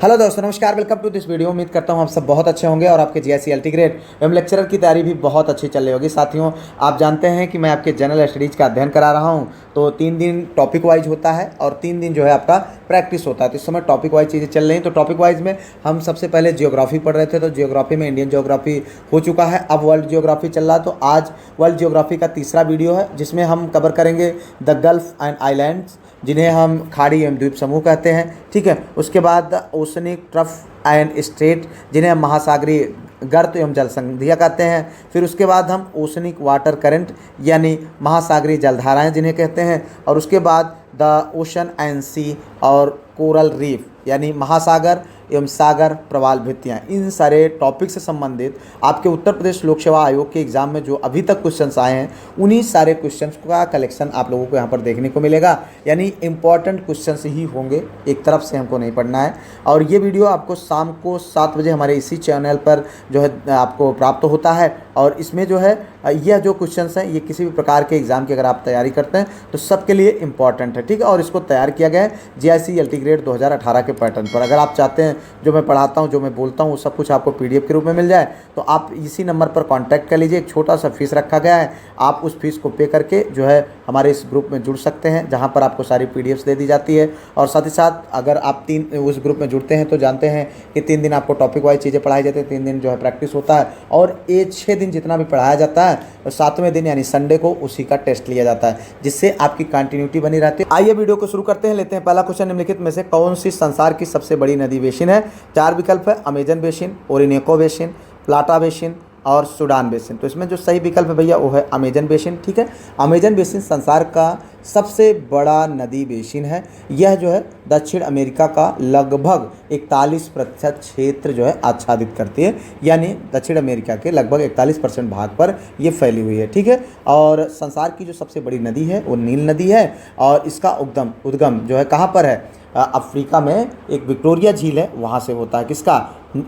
Hello दोस्तों, नमस्कार। Welcome to this video. उम्मीद करता हूँ आप सब बहुत अच्छे होंगे और आपके जीआईसी अल्टीग्रेड एवं लेक्चरर की तैयारी भी बहुत अच्छी चल रही होगी। साथियों, आप जानते हैं कि मैं आपके जनरल स्टडीज़ का अध्ययन करा रहा हूँ। तो 3 दिन टॉपिक वाइज होता है और 3 दिन जो है आपका प्रैक्टिस होता है। तो इस समय टॉपिक वाइज चीज़ें चल रही हैं। तो टॉपिक वाइज में हम सबसे पहले जियोग्राफी पढ़ रहे थे। तो जियोग्राफी में इंडियन जियोग्राफी हो चुका है, अब वर्ल्ड जियोग्राफी चल रहा है। तो आज वर्ल्ड जियोग्राफी का तीसरा वीडियो है, जिसमें हम कवर करेंगे द गल्फ एंड आइलैंड्स, जिन्हें हम खाड़ी एवं द्वीप समूह कहते हैं। ठीक है। उसके बाद ओशनिक ट्रफ एंड स्ट्रेट, जिन्हें हम महासागरीय गर्त एवं जल संधियाँ कहते हैं। फिर उसके बाद हम ओशनिक वाटर करंट यानी महासागरीय जलधाराएं जिन्हें कहते हैं। और उसके बाद द ओशन एंड सी और कोरल रीफ यानी महासागर एवं सागर प्रवाल भित्तियाँ। इन सारे टॉपिक से संबंधित आपके उत्तर प्रदेश लोक सेवा आयोग के एग्ज़ाम में जो अभी तक क्वेश्चंस आए हैं, उन्हीं सारे क्वेश्चंस का कलेक्शन आप लोगों को यहाँ पर देखने को मिलेगा। यानी इम्पॉर्टेंट क्वेश्चंस ही होंगे, एक तरफ से हमको नहीं पढ़ना है। और ये वीडियो आपको शाम को 7 बजे हमारे इसी चैनल पर जो है आपको प्राप्त होता है। और इसमें जो है यह जो क्वेश्चंस हैं, ये किसी भी प्रकार के एग्ज़ाम की अगर आप तैयारी करते हैं तो सबके लिए इम्पॉर्टेंट है। ठीक है। और इसको तैयार किया गया है जीआईसी अल्टीग्रेड 2018 के पैटर्न पर। अगर आप चाहते हैं जो मैं पढ़ाता हूँ, जो मैं बोलता हूँ, वो सब कुछ आपको पीडीएफ के रूप में मिल जाए, तो आप इसी नंबर पर कांटेक्ट कर लीजिए। एक छोटा सा फीस रखा गया है, आप उस फीस को पे करके जो है हमारे इस ग्रुप में जुड़ सकते हैं, जहाँ पर आपको सारी पीडीएफ्स दे दी जाती है। और साथ ही साथ अगर आप उस ग्रुप में जुड़ते हैं तो जानते हैं कि 3 दिन आपको टॉपिक वाइज चीज़ें पढ़ाई जाती है, 3 दिन जो है प्रैक्टिस होता है। और ये 6 दिन जितना भी पढ़ाया जाता है, और 7वें दिन यानी संडे को उसी का टेस्ट लिया जाता है, जिससे आपकी कंटिन्यूटी बनी रहती है। आइए वीडियो को शुरू करते हैं। लेते हैं पहला क्वेश्चन, निम्नलिखित में से कौन सी संसार की सबसे बड़ी नदी बेसिन है? 4 विकल्प है, अमेजन बेसिन, ओरिनेको बेसिन, प्लाटा बेसिन और सूडान बेसिन। तो इसमें जो सही विकल्प है भैया वो है अमेजन बेसिन। ठीक है। अमेजन बेसिन संसार का सबसे बड़ा नदी बेसिन है। यह जो है दक्षिण अमेरिका का लगभग 41% क्षेत्र जो है आच्छादित करती है, यानी दक्षिण अमेरिका के लगभग 41% भाग पर यह फैली हुई है। ठीक है। और संसार की जो सबसे बड़ी नदी है वो नील नदी है। और इसका उद्गम जो है कहाँ पर है? अफ्रीका में एक विक्टोरिया झील है, वहाँ से होता है। किसका?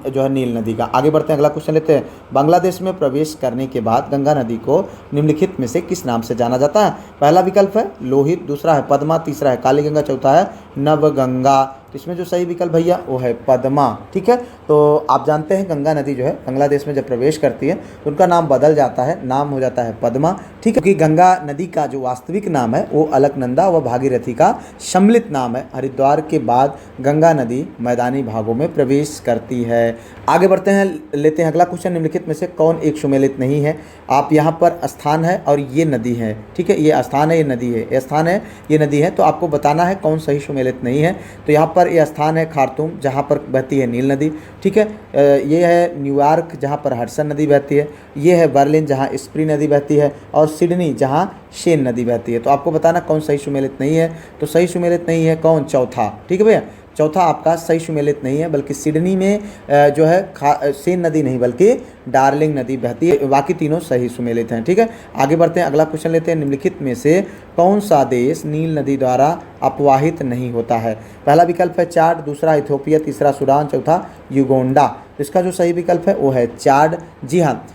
जो है नील नदी का। आगे बढ़ते हैं, अगला क्वेश्चन लेते हैं। बांग्लादेश में प्रवेश करने के बाद गंगा नदी को निम्नलिखित में से किस नाम से जाना जाता है? पहला विकल्प है लोहित, दूसरा है पद्मा, तीसरा है काली गंगा, चौथा है नवगंगा। तो इसमें जो सही विकल्प भैया वो है पद्मा। ठीक है। तो आप जानते हैं गंगा नदी जो है बांग्लादेश में जब प्रवेश करती है तो उनका नाम बदल जाता है, नाम हो जाता है पद्मा। ठीक है। क्योंकि गंगा नदी का जो वास्तविक नाम है वो अलकनंदा व भागीरथी का सम्मिलित नाम है। हरिद्वार के बाद गंगा नदी मैदानी भागों में प्रवेश करती है। आगे बढ़ते हैं, लेते हैं अगला क्वेश्चन। निम्नलिखित में से कौन एक सुमेलित नहीं है? आप यहाँ पर स्थान है और ये नदी है। ठीक है। ये स्थान है, ये नदी है, ये स्थान है, ये नदी है। तो आपको बताना है कौन सही सुमेलित नहीं है। तो यहाँ पर यह स्थान है खार्तूम, जहाँ पर बहती है नील नदी। ठीक है। ये है न्यूयॉर्क, जहाँ पर हडसन नदी बहती है। ये है बर्लिन, जहाँ स्प्री नदी बहती है। और सिडनी, जहाँ शेन नदी बहती है। तो आपको बताना कौन सही सुमेलित नहीं है। तो सही सुमेलित नहीं है कौन? चौथा। ठीक है भैया, चौथा आपका सही सुमेलित नहीं है, बल्कि सिडनी में जो है सेन नदी नहीं बल्कि डार्लिंग नदी बहती है। बाकी तीनों सही सुमेलित हैं। ठीक है। आगे बढ़ते हैं, अगला क्वेश्चन लेते हैं। निम्नलिखित में से कौन सा देश नील नदी द्वारा अपवाहित नहीं होता है? पहला विकल्प है चाड, दूसरा इथियोपिया, तीसरा सूडान, चौथा युगांडा। इसका जो सही विकल्प है वो है चाड। जी हाँ,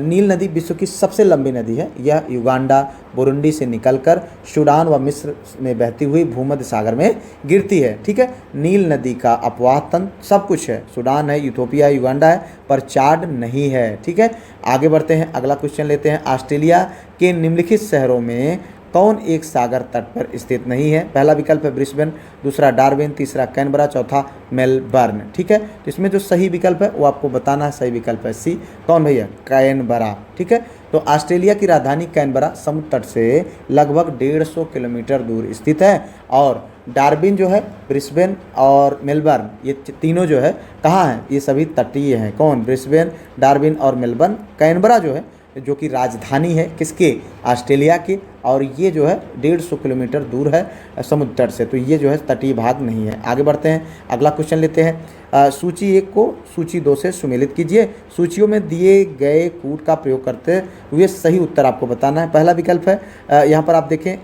नील नदी विश्व की सबसे लंबी नदी है। यह युगांडा, बुरुंडी से निकलकर सूडान व मिस्र में बहती हुई भूमध्य सागर में गिरती है। ठीक है। नील नदी का अपवाह तंत्र सब कुछ है, सूडान है, इथियोपिया, युगांडा है, पर चाड नहीं है। ठीक है। आगे बढ़ते हैं, अगला क्वेश्चन लेते हैं। ऑस्ट्रेलिया के निम्नलिखित शहरों में कौन एक सागर तट पर स्थित नहीं है? पहला विकल्प है ब्रिस्बेन, दूसरा डार्विन, तीसरा कैनबरा, चौथा मेलबर्न। ठीक है। तो इसमें जो सही विकल्प है वो आपको बताना है। सही विकल्प है सी। कौन भैया? कैनबरा। ठीक है। तो ऑस्ट्रेलिया की राजधानी कैनबरा समुद्र तट से लगभग 150 किलोमीटर दूर स्थित है। और डार्विन जो है, ब्रिस्बेन और मेलबर्न, ये तीनों जो है कहाँ हैं? ये सभी तटीय हैं। कौन? ब्रिस्बेन, डार्विन और मेलबर्न। कैनबरा जो है जो कि राजधानी है किसके? ऑस्ट्रेलिया की। और ये जो है 150 किलोमीटर दूर है समुद्र तट से। तो ये जो है तटीय भाग नहीं है। आगे बढ़ते हैं, अगला क्वेश्चन लेते हैं। सूची 1 को सूची 2 से सुमेलित कीजिए। सूचियों में दिए गए कूट का प्रयोग करते हुए सही उत्तर आपको बताना है। पहला विकल्प है यहाँ पर आप देखें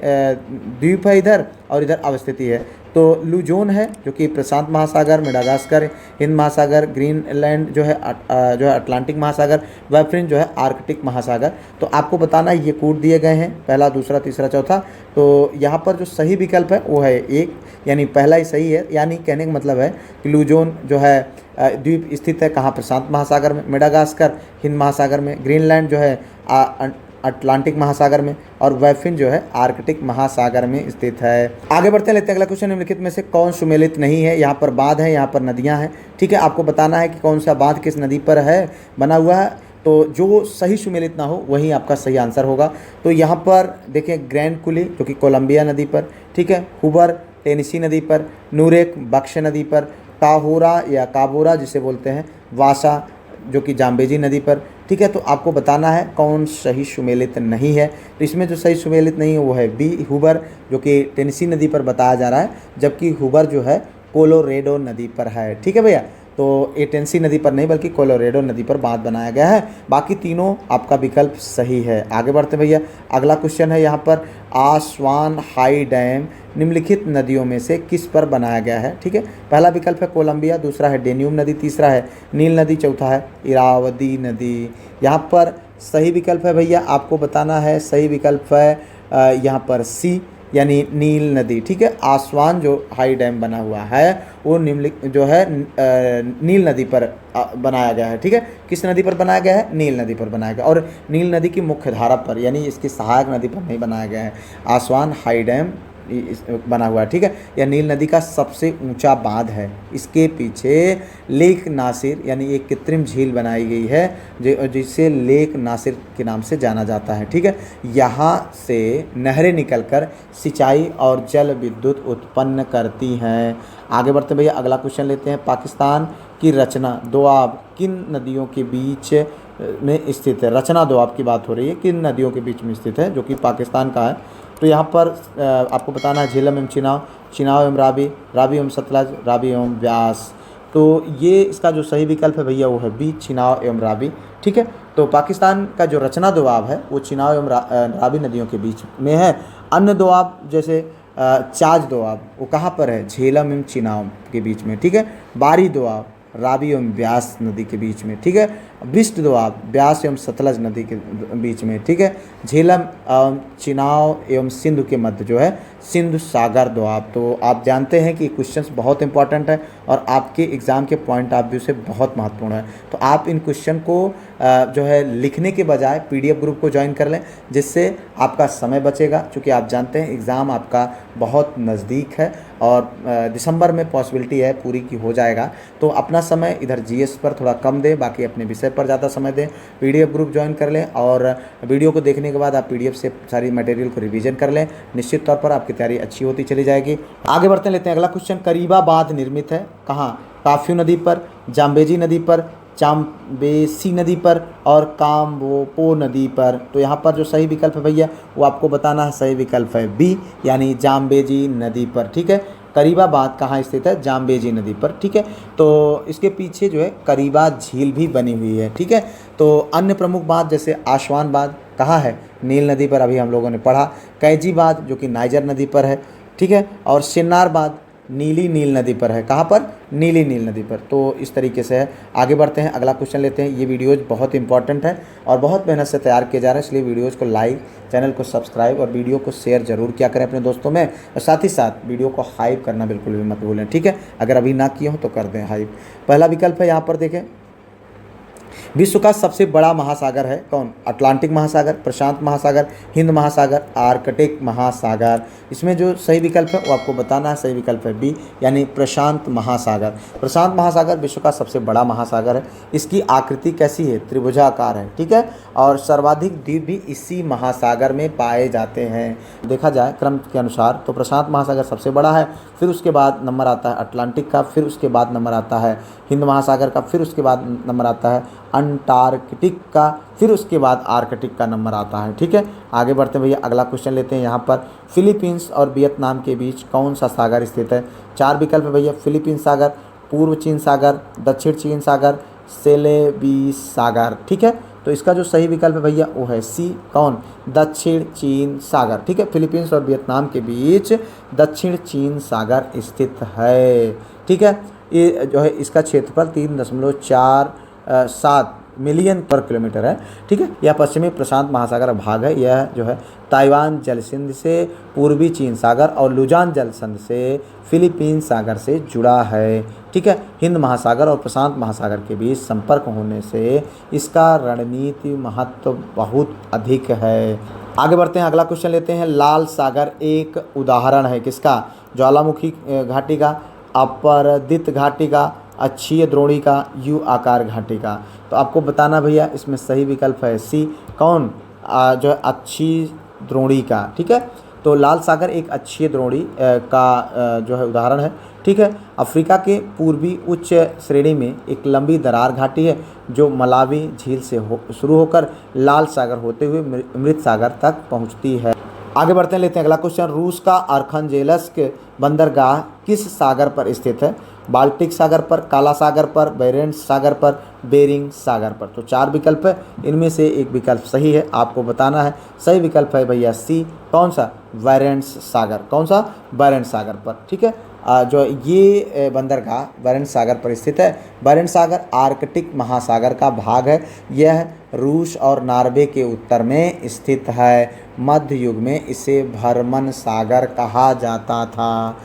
द्वीप है इधर और इधर अवस्थिति है। तो लुजोन है जो कि प्रशांत महासागर, मेडागास्कर हिंद महासागर, ग्रीनलैंड जो है अटलांटिक महासागर, वाइफरिन जो है आर्कटिक महासागर। तो आपको बताना ये कोड दिए गए हैं, पहला, दूसरा, तीसरा, चौथा। तो यहाँ पर जो सही विकल्प है वो है एक, यानी पहला ही सही है। यानी कहने का मतलब है कि लुजोन जो है द्वीप स्थित है कहाँ, प्रशांत महासागर में, मेडागास्कर हिंद महासागर में, ग्रीनलैंड जो है अटलांटिक महासागर में, और वाइफिन जो है आर्कटिक महासागर में स्थित है। आगे बढ़ते हैं, लेते हैं अगला क्वेश्चन। निम्नलिखित में से कौन सुमेलित नहीं है? यहाँ पर बांध है, यहाँ पर नदियाँ हैं, ठीक है। आपको बताना है कि कौन सा बांध किस नदी पर है बना हुआ है। तो जो सही सुमेलित ना हो वही आपका सही आंसर होगा। तो यहाँ पर देखें, ग्रैंड कुली जो कि कोलंबिया नदी पर, ठीक है, हुबर टेनेसी नदी पर, नूरेक बक्श नदी पर, काहोरा या काबोरा जिसे बोलते हैं वासा जो कि जाम्बेजी नदी पर, ठीक है। तो आपको बताना है कौन सही सुमेलित नहीं है। तो इसमें जो सही सुमेलित नहीं है वो है बी, हुबर, जो कि टेनेसी नदी पर बताया जा रहा है, जबकि हुबर जो है कोलोरेडो नदी पर है, ठीक है भैया। तो ये टेनेसी नदी पर नहीं बल्कि कोलोरेडो नदी पर बांध बनाया गया है। बाकी तीनों आपका विकल्प सही है। आगे बढ़ते भैया, अगला क्वेश्चन है यहाँ पर, आस्वान हाई डैम निम्नलिखित नदियों में से किस पर बनाया गया है? ठीक है, पहला विकल्प है कोलंबिया, दूसरा है डेन्यूब नदी, तीसरा है नील नदी, चौथा है इरावदी नदी। यहाँ पर सही विकल्प है भैया, आपको बताना है सही विकल्प है यहाँ पर सी, यानी नील नदी, ठीक है। आस्वान जो हाई डैम बना हुआ है वो निम्नलिखित जो है नील नदी पर बनाया गया है, ठीक है। किस नदी पर बनाया गया है? नील नदी पर बनाया गया, और नील नदी की मुख्य धारा पर, यानी इसकी सहायक नदी पर नहीं बनाया गया है। आस्वान हाई डैम बना हुआ है, ठीक है। यह नील नदी का सबसे ऊंचा बांध है। इसके पीछे लेक नासिर यानी एक कृत्रिम झील बनाई गई है जिसे लेक नासिर के नाम से जाना जाता है, ठीक है। यहाँ से नहरें निकलकर सिंचाई और जल विद्युत उत्पन्न करती हैं। आगे बढ़ते भैया, अगला क्वेश्चन लेते हैं। पाकिस्तान की रचना दोआब किन नदियों के बीच में स्थित है? रचना दोआब की बात हो रही है, किन नदियों के बीच में स्थित है जो कि पाकिस्तान का है? तो यहाँ पर आपको बताना है झेलम एवं चिनाब, चिनाब एवं रावी, रावी एवं सतलज, रावी एवं व्यास। तो ये इसका जो सही विकल्प है भैया वो है बी, चिनाब एवं रावी, ठीक है। तो पाकिस्तान का जो रचना दोआब है वो चिनाब एवं रावी नदियों के बीच में है। अन्य दोआब जैसे चाज दोआब वो कहाँ पर है? झेलम एवं चिनाब के बीच में, ठीक है। बारी दोआब रावी एवं व्यास नदी के बीच में, ठीक है। बिस्ट दोआब व्यास एवं सतलज नदी के बीच में, ठीक है। झेलम एवं चिनाब एवं सिंधु के मध्य जो है सिंधु सागर दोआब। तो आप जानते हैं कि क्वेश्चंस बहुत इंपॉर्टेंट है और आपके एग्ज़ाम के पॉइंट ऑफ व्यू से बहुत महत्वपूर्ण है। तो आप इन क्वेश्चन को जो है लिखने के बजाय पीडीएफ ग्रुप को ज्वाइन कर लें, जिससे आपका समय बचेगा। क्योंकि आप जानते हैं एग्ज़ाम आपका बहुत नज़दीक है और दिसंबर में पॉसिबिलिटी है पूरी की हो जाएगा। तो अपना समय इधर जीएस पर थोड़ा कम दें, बाकी अपने विषय पर ज़्यादा समय दें। पीडीएफ ग्रुप ज्वाइन कर लें और वीडियो को देखने के बाद आप पीडीएफ से सारी मटेरियल को रिवीजन कर लें। निश्चित तौर पर आपकी तैयारी अच्छी होती चली जाएगी। आगे बढ़ते लेते हैं अगला क्वेश्चन। करीबा बांध निर्मित है कहाँ? काफ्यू नदी पर, जाम्बेजी नदी पर, चाम्बेसी नदी पर और काम्बोपो नदी पर। तो यहाँ पर जो सही विकल्प है भैया वो आपको बताना है। सही विकल्प है बी, यानी जाम्बेजी नदी पर, ठीक है। करीबा बांध कहाँ स्थित है? जाम्बेजी नदी पर, ठीक है। तो इसके पीछे जो है करीबा झील भी बनी हुई है, ठीक है। तो अन्य प्रमुख बांध जैसे आसवान बांध कहाँ है? नील नदी पर, अभी हम लोगों ने पढ़ा। कैजी बांध जो कि नाइजर नदी पर है, ठीक है। और सिन्नार बांध नीली नील नदी पर है। कहाँ पर? नीली नील नदी पर। तो इस तरीके से है। आगे बढ़ते हैं, अगला क्वेश्चन लेते हैं। ये वीडियोज़ बहुत इंपॉर्टेंट है और बहुत मेहनत से तैयार किए जा रहे हैं, इसलिए वीडियोज़ को लाइक, चैनल को सब्सक्राइब और वीडियो को शेयर जरूर किया करें अपने दोस्तों में, और साथ ही साथ वीडियो को हाइप करना बिल्कुल भी मत भूलें, ठीक है। अगर अभी ना किए हो तो कर दें हाइप। पहला विकल्प है यहाँ पर देखें, विश्व का सबसे बड़ा महासागर है कौन? अटलांटिक महासागर, प्रशांत महासागर, हिंद महासागर, आर्कटिक महासागर। इसमें जो सही विकल्प है वो आपको बताना है। सही विकल्प है बी, यानी प्रशांत महासागर। प्रशांत महासागर विश्व का सबसे बड़ा महासागर है। इसकी आकृति कैसी है? त्रिभुजाकार है, ठीक है। और सर्वाधिक द्वीप भी इसी महासागर में पाए जाते हैं। देखा जाए क्रम के अनुसार तो प्रशांत महासागर सबसे बड़ा है, फिर उसके बाद नंबर आता है अटलांटिक का, फिर उसके बाद नंबर आता है हिंद महासागर का, फिर उसके बाद नंबर आता है अंटार्कटिक का, फिर उसके बाद आर्कटिक का नंबर आता है, ठीक है। आगे बढ़ते हैं भैया, अगला क्वेश्चन लेते हैं। यहाँ पर फिलीपींस और वियतनाम के बीच कौन सा सागर स्थित है? चार विकल्प है भैया, फिलीपीन सागर, पूर्व चीन सागर, दक्षिण चीन सागर, सेलेबीस सागर, ठीक है। तो इसका जो सही विकल्प है भैया वो है सी, कौन, दक्षिण चीन सागर। ठीक है, फिलीपींस और वियतनाम के बीच दक्षिण चीन सागर स्थित है। ठीक है, ये जो है इसका क्षेत्रफल 3.47 मिलियन पर किलोमीटर है। ठीक है, यह पश्चिमी प्रशांत महासागर का भाग है। यह जो है ताइवान जलसंधि से पूर्वी चीन सागर और लुजान जलसंधि से फिलीपींस सागर से जुड़ा है। ठीक है, हिंद महासागर और प्रशांत महासागर के बीच संपर्क होने से इसका रणनीति महत्व बहुत अधिक है। आगे बढ़ते हैं, अगला क्वेश्चन लेते हैं। लाल सागर एक उदाहरण है किसका? ज्वालामुखी घाटी का, अपरदित घाटी का, अक्षीय द्रोणी का, यू आकार घाटी का। तो आपको बताना भैया इसमें सही विकल्प है सी, कौन, जो है अक्षीय द्रोणी का। ठीक है, तो लाल सागर एक अक्षीय द्रोणी का जो है उदाहरण है। ठीक है, अफ्रीका के पूर्वी उच्च श्रेणी में एक लंबी दरार घाटी है जो मलावी झील से शुरू होकर लाल सागर होते हुए मृत सागर तक पहुंचती है। आगे बढ़ते हैं, लेते हैं अगला क्वेश्चन। रूस का अर्खंजेल्स्क बंदरगाह किस सागर पर स्थित है? बाल्टिक सागर पर, काला सागर पर, बेरेंट्स सागर पर, बेरिंग सागर पर। तो 4 विकल्प है, इनमें से एक विकल्प सही है, आपको बताना है। सही विकल्प है भैया सी, कौन सा, बेरेंट्स सागर। कौन सा? बेरेंट्स सागर पर। ठीक है, जो ये बंदरगाह बेरेंट्स सागर पर स्थित है। बेरेंट्स सागर आर्कटिक महासागर का भाग है। यह रूस और नॉर्वे के उत्तर में स्थित है। मध्य युग में इसे भरमन सागर कहा जाता था।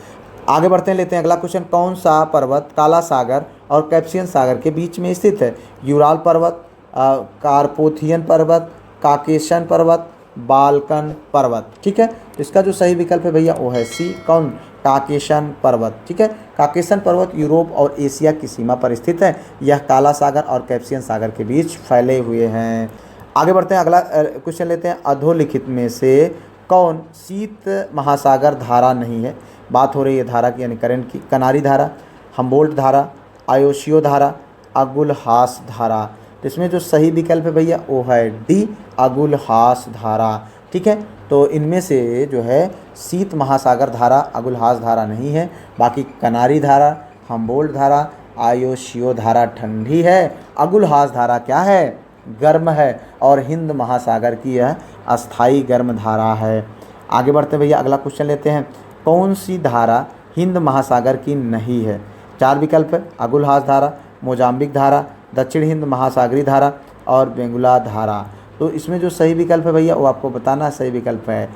आगे बढ़ते हैं, लेते हैं अगला क्वेश्चन। कौन सा पर्वत काला सागर और कैस्पियन सागर के बीच में स्थित है? यूराल पर्वत, कार्पोथियन पर्वत, काकेशन पर्वत, बाल्कन पर्वत। ठीक है, तो इसका जो सही विकल्प है भैया वो है सी, कौन, काकेशन पर्वत। ठीक है, काकेशन पर्वत यूरोप और एशिया की सीमा पर स्थित है। यह काला सागर और कैस्पियन सागर के बीच फैले हुए हैं। आगे बढ़ते हैं, अगला क्वेश्चन लेते हैं। अधोलिखित में से कौन शीत महासागर धारा नहीं है? बात हो रही है धारा की, यानी करंट की। कनारी धारा, हम्बोल्ट धारा, आयोशियो धारा, अगुलहास धारा। तो इसमें जो सही विकल्प है भैया वो है डी, अगुलहास धारा। ठीक है, तो इनमें से जो है शीत महासागर धारा अगुलहास धारा नहीं है। बाकी कनारी धारा, हम्बोल्ट धारा, आयोशियो धारा ठंडी है। अगुलहास धारा क्या है? गर्म है। और हिंद महासागर की यह अस्थाई गर्म धारा है। आगे बढ़ते भैया, अगला क्वेश्चन लेते हैं। कौन सी धारा हिंद महासागर की नहीं है? 4 विकल्प है, अगुलहास धारा, मोजाम्बिक धारा, दक्षिण हिंद महासागरी धारा और बेंगुला धारा। तो इसमें जो सही विकल्प है भैया वो आपको बताना। सही विकल्प है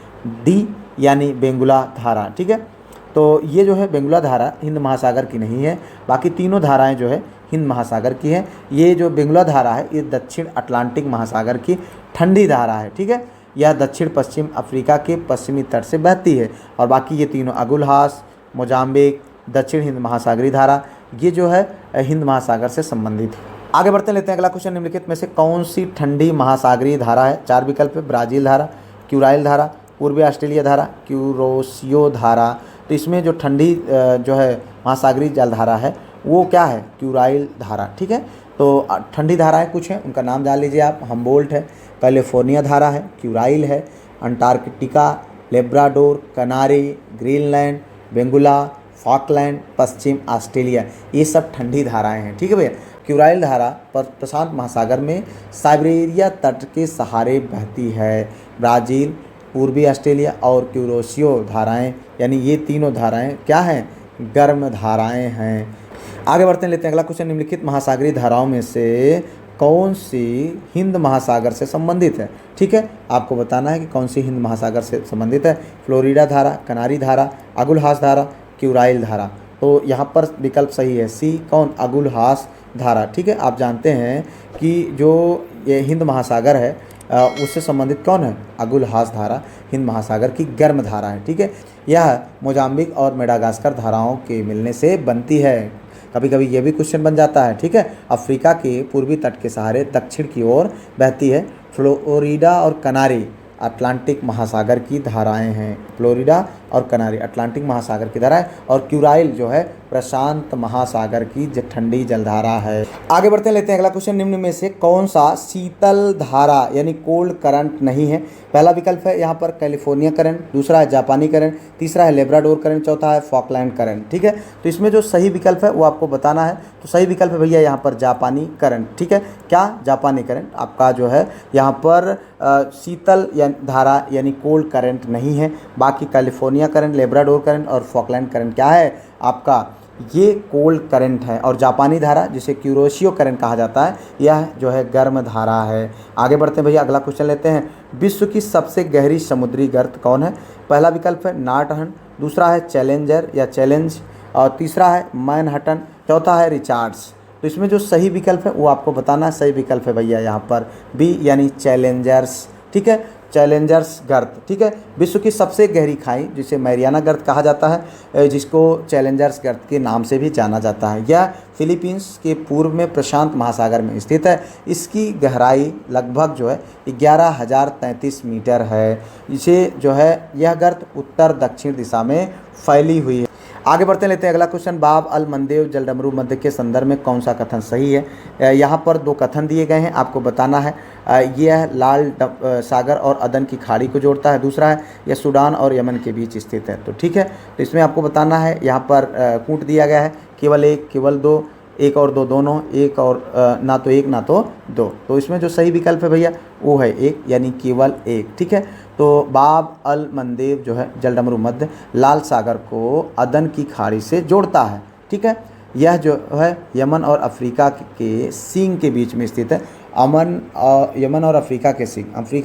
डी, यानी बेंगुला धारा। ठीक है, तो ये जो है बेंगुला धारा हिंद महासागर की नहीं है। बाकी तीनों धाराएं जो है हिंद महासागर की है। ये जो बेंगुला धारा है ये दक्षिण अटलांटिक महासागर की ठंडी धारा है। ठीक है, यह दक्षिण पश्चिम अफ्रीका के पश्चिमी तट से बहती है। और बाकी ये तीनों अगुलहास, मोजाम्बिक, दक्षिण हिंद महासागरी धारा, ये जो है हिंद महासागर से संबंधित है। आगे बढ़ते लेते हैं अगला क्वेश्चन। निम्नलिखित में से कौन सी ठंडी महासागरीय धारा है? 4 विकल्प है, ब्राज़ील धारा, क्यूराइल धारा, पूर्वी ऑस्ट्रेलिया धारा, क्यूरोसियो धारा। तो इसमें जो ठंडी जो है महासागरीय जलधारा है वो क्या है? क्यूराइल धारा। ठीक है, तो ठंडी धाराएं कुछ हैं, उनका नाम जान लीजिए आप। हम्बोल्ट है, कैलिफोर्निया धारा है, क्यूराइल है, अंटार्कटिका, लेब्राडोर, कनारी, ग्रीनलैंड, बेंगुला, फॉकलैंड, पश्चिम ऑस्ट्रेलिया, ये सब ठंडी धाराएं हैं। ठीक है भैया, क्यूराइल धारा पर प्रशांत महासागर में साइबेरिया तट के सहारे बहती है। ब्राज़ील, पूर्वी ऑस्ट्रेलिया और क्यूरोसियो धाराएं, यानी ये तीनों धाराएं क्या हैं? गर्म धाराएं हैं। आगे बढ़ते हैं, लेते हैं अगला क्वेश्चन। निम्नलिखित महासागरीय धाराओं में से कौन सी हिंद महासागर से संबंधित है? ठीक है, आपको बताना है कि कौन सी हिंद महासागर से संबंधित है। फ्लोरिडा धारा, कनारी धारा, अगुलहास धारा, क्यूराइल धारा। तो यहाँ पर विकल्प सही है सी, कौन? अगुलहास धारा। ठीक है, आप जानते हैं कि जो ये हिंद महासागर है उससे संबंधित कौन है? अगुलहास धारा हिंद महासागर की गर्म धारा है। ठीक है, यह मोजाम्बिक और मेडागास्कर धाराओं के मिलने से बनती है। कभी कभी ये भी क्वेश्चन बन जाता है। ठीक है, अफ्रीका के पूर्वी तट के सहारे दक्षिण की ओर बहती है। फ्लोरिडा और कनारी अटलांटिक महासागर की धाराएं हैं। फ्लोरिडा और कनारी अटलांटिक महासागर की धारा है, और क्यूराइल जो है प्रशांत महासागर की ठंडी जलधारा है। आगे बढ़ते लेते हैं अगला क्वेश्चन, निम्न में से कौन सा शीतल धारा यानी कोल्ड करंट नहीं है? पहला विकल्प है यहाँ पर कैलिफोर्निया करंट, दूसरा है जापानी करंट, तीसरा है लेब्राडोर करंट, चौथा है फॉकलैंड करंट। ठीक है, तो इसमें जो सही विकल्प है वो आपको बताना है। तो सही विकल्प है भैया यहाँ पर जापानी करंट। ठीक है, क्या? जापानी करंट आपका जो है यहाँ पर शीतल या धारा यानी कोल्ड करंट नहीं है। बाकी कैलिफोर्निया करंट, लेब्राडोर करंट और फॉकलैंड करंट क्या है आपका? ये कोल्ड करंट है। और जापानी धारा जिसे क्यूरोशियो करंट कहा जाता है, यह जो है गर्म धारा है। आगे बढ़ते हैं भैया, अगला क्वेश्चन लेते हैं। विश्व की सबसे गहरी समुद्री गर्त कौन है? पहला विकल्प है नाटहन, दूसरा है चैलेंजर या चैलेंज, और तीसरा है मैनहट्टन, चौथा है रिचार्ड्स। तो इसमें जो सही विकल्प है वो आपको बताना है। सही विकल्प है भैया यहाँ पर बी यानी चैलेंजर्स। ठीक है, चैलेंजर्स गर्त। ठीक है, विश्व की सबसे गहरी खाई जिसे मैरियाना गर्त कहा जाता है, जिसको चैलेंजर्स गर्त के नाम से भी जाना जाता है, यह फिलीपींस के पूर्व में प्रशांत महासागर में स्थित है। इसकी गहराई लगभग जो है 11,033 मीटर है। इसे जो है यह गर्त उत्तर दक्षिण दिशा में फैली हुई है। आगे बढ़ते लेते हैं अगला क्वेश्चन, बाब अल मंदेव जलडमरू मध्य के संदर्भ में कौन सा कथन सही है? यहाँ पर दो कथन दिए गए हैं, आपको बताना है। यह लाल सागर और अदन की खाड़ी को जोड़ता है, दूसरा है यह सूडान और यमन के बीच स्थित है। तो ठीक है, तो इसमें आपको बताना है, यहाँ पर कूट दिया गया है, केवल एक, केवल दो, एक और दो दोनों, एक और ना तो एक ना तो दो। तो इसमें जो सही विकल्प है भैया वो है एक यानी केवल एक। ठीक है, तो बाब अल मंदेव जो है जलडमरू मध्य लाल सागर को अदन की खाड़ी से जोड़ता है। ठीक है, यह जो है यमन और अफ्रीका के सींग के बीच में स्थित है। यमन और अफ्रीका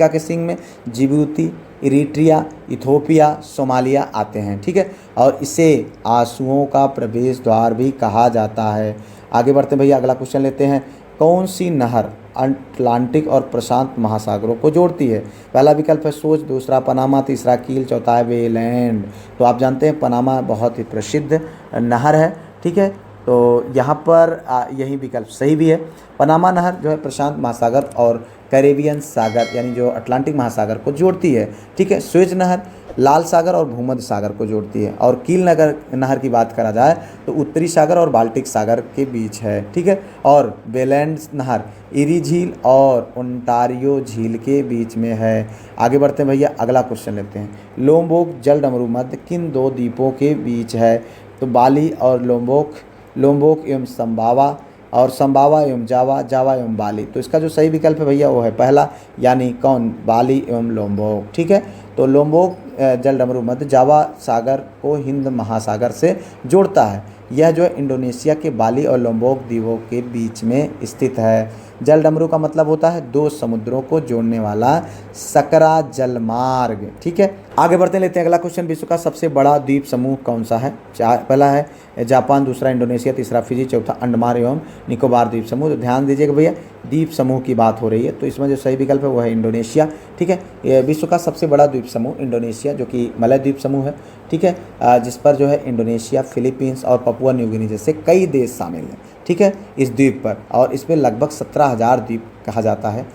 के सींग में जिबूती, इरिट्रिया, इथोपिया, सोमालिया आते हैं। ठीक है, और इसे आंसुओं का प्रवेश द्वार भी कहा जाता है। आगे बढ़ते भैया, अगला क्वेश्चन लेते हैं। कौन सी नहर अटलांटिक और प्रशांत महासागरों को जोड़ती है? पहला विकल्प है सोच, दूसरा पनामा, तीसरा कील, चौथा है वेलैंड। तो आप जानते हैं पनामा बहुत ही प्रसिद्ध नहर है। ठीक है, तो यहाँ पर यही विकल्प सही भी है। पनामा नहर जो है प्रशांत महासागर और कैरेबियन सागर यानी जो अटलांटिक महासागर को जोड़ती है। ठीक है, स्वेज नहर लाल सागर और भूमध्य सागर को जोड़ती है। और कील नहर की बात करा जाए तो उत्तरी सागर और बाल्टिक सागर के बीच है। ठीक है, और वेलैंड नहर इरी झील और ओंटारियो झील के बीच में है। आगे बढ़ते हैं भैया, अगला क्वेश्चन लेते हैं। लोम्बोक जलडमरू मध्य किन दो द्वीपों के बीच है? तो बाली और लोम्बोक एवं संबावा, और संबावा एवं जावा, जावा एवं बाली। तो इसका जो सही विकल्प है भैया वो है पहला यानी कौन? बाली एवं लोम्बोक। ठीक है, तो लोम्बोक जलडमरू मध्य जावा सागर को हिंद महासागर से जोड़ता है। यह जो है इंडोनेशिया के बाली और लोम्बोक द्वीपों के बीच में स्थित है। जलडमरू का मतलब होता है दो समुद्रों को जोड़ने वाला सकरा जलमार्ग। ठीक है, आगे बढ़ते लेते हैं अगला क्वेश्चन। विश्व का सबसे बड़ा द्वीप समूह कौन सा है? पहला है जापान, दूसरा इंडोनेशिया, तीसरा फिजी, चौथा अंडमान एवं निकोबार द्वीप समूह। तो ध्यान दीजिएगा भैया, द्वीप समूह की बात हो रही है, तो इसमें जो सही विकल्प है वो है इंडोनेशिया। ठीक है, ये विश्व का सबसे बड़ा द्वीप समूह इंडोनेशिया जो कि मलय द्वीप समूह है। ठीक है, जिस पर जो है इंडोनेशिया, फिलीपींस और पपुआ न्यू गिनी जैसे कई देश शामिल हैं। ठीक है, इस द्वीप पर, और इसमें लगभग 17,000 द्वीप कहा जाता है।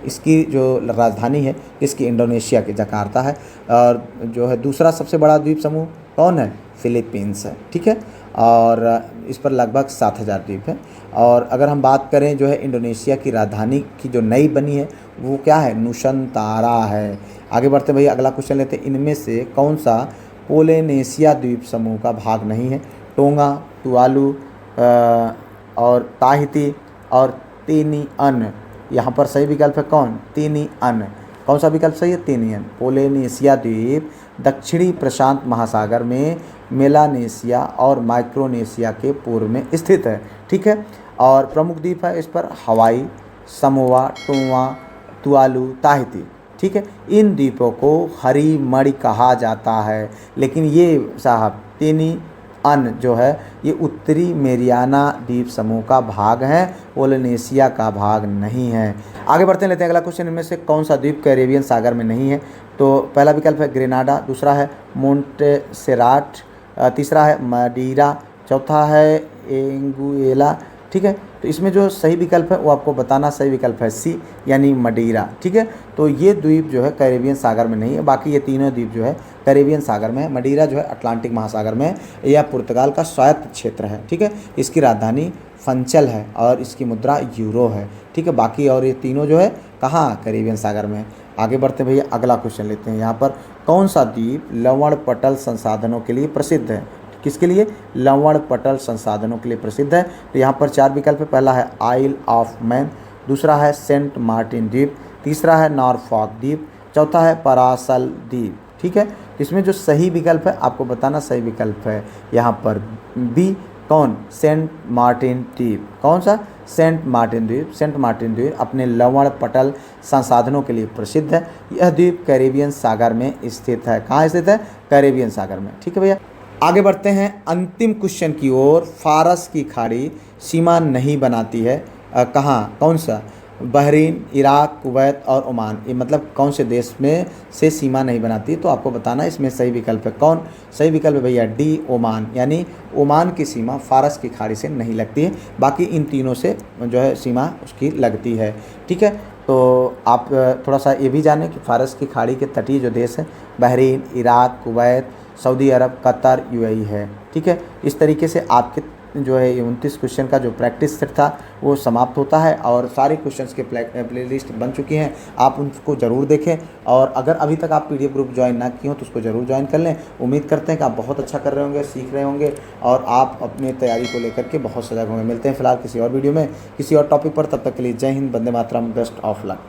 इसकी जो राजधानी है इसकी इंडोनेशिया के जकार्ता है। और जो है दूसरा सबसे बड़ा द्वीप समूह कौन है? फिलीपींस है। ठीक है, और इस पर लगभग 7,000 द्वीप हैं। और अगर हम बात करें जो है इंडोनेशिया की राजधानी की जो नई बनी है वो क्या है? नुसंतारा है। आगे बढ़ते भैया, अगला क्वेश्चन लेते हैं। इनमें से कौन सा पोलिनेशिया द्वीप समूह का भाग नहीं है? टोंगा, तुवालू और ताहिती और तिनिअन। यहाँ पर सही विकल्प है कौन? तिनिअन। कौन सा विकल्प सही है? तिनिअन। पोलिनेशिया द्वीप दक्षिणी प्रशांत महासागर में मेलानेशिया और माइक्रोनेशिया के पूर्व में स्थित है। ठीक है, और प्रमुख द्वीप है इस पर हवाई, समोआ, टोंगा, तुवालू, ताहिती। ठीक है, इन द्वीपों को हरी मणि कहा जाता है, लेकिन ये साहब तिनिअन जो है ये उत्तरी मेरियाना द्वीप समूह का भाग है, पोलिनेशिया का भाग नहीं है। आगे बढ़ते लेते हैं अगला क्वेश्चन। इनमें से कौन सा द्वीप कैरेबियन सागर में नहीं है? तो पहला विकल्प है ग्रेनाडा, दूसरा है मोंटेसेराट, तीसरा है मडीरा, चौथा है एंगुएला ठीक है। तो इसमें जो सही विकल्प है वो आपको बताना, सही विकल्प है सी यानी मडीरा, ठीक है। तो ये द्वीप जो है कैरेबियन सागर में नहीं है, बाकी ये तीनों द्वीप जो है कैरेबियन सागर में है। मडीरा जो है अटलांटिक महासागर में है, यह पुर्तगाल का स्वायत्त क्षेत्र है, ठीक है। इसकी राजधानी फंचल है और इसकी मुद्रा यूरो है, ठीक है। बाकी और ये तीनों जो है कहाँ, कैरेबियन सागर में है। आगे बढ़ते भैया, अगला क्वेश्चन लेते हैं। यहाँ पर कौन सा द्वीप लवण पटल संसाधनों के लिए प्रसिद्ध है? किसके लिए? लवण पटल संसाधनों के लिए प्रसिद्ध है। तो यहाँ पर 4 विकल्प है। पहला है आइल ऑफ मैन, दूसरा है सेंट मार्टिन द्वीप, तीसरा है नॉरफॉक द्वीप, चौथा है परासल द्वीप, ठीक है। तो इसमें जो सही विकल्प है आपको बताना, सही विकल्प है यहाँ पर बी, कौन? सेंट मार्टिन द्वीप। कौन सा? सेंट मार्टिन द्वीप। सेंट मार्टिन द्वीप अपने लवण पटल संसाधनों के लिए प्रसिद्ध है। यह द्वीप कैरेबियन सागर में स्थित है। कहाँ स्थित है? कैरेबियन सागर में, ठीक है भैया। आगे बढ़ते हैं अंतिम क्वेश्चन की ओर। फारस की खाड़ी सीमा नहीं बनाती है, कहाँ, कौन सा? बहरीन, इराक, कुवैत और ओमान, ये मतलब कौन से देश में से सीमा नहीं बनाती? तो आपको बताना इसमें सही विकल्प है कौन? सही विकल्प है भैया डी, ओमान। यानी ओमान की सीमा फारस की खाड़ी से नहीं लगती है, बाकी इन तीनों से जो है सीमा उसकी लगती है, ठीक है। तो आप थोड़ा सा ये भी जानें कि फारस की खाड़ी के तटीय जो देश हैं बहरीन, इराक, कुवैत, सऊदी अरब, कतर, यूएई है, ठीक है। इस तरीके से आपके जो है ये 29 क्वेश्चन का जो प्रैक्टिस सेट था वो समाप्त होता है और सारे क्वेश्चंस के प्लेलिस्ट बन चुकी हैं, आप उनको ज़रूर देखें। और अगर अभी तक आप पीडीएफ ग्रुप ज्वाइन ना किए हो तो उसको ज़रूर ज्वाइन कर लें। उम्मीद करते हैं कि आप बहुत अच्छा कर रहे होंगे, सीख रहे होंगे और आप अपनी तैयारी को लेकर के बहुत सजग होंगे। मिलते हैं फिलहाल किसी और वीडियो में किसी और टॉपिक पर, तब तक के लिए जय Hind, Vande Mataram, best of luck.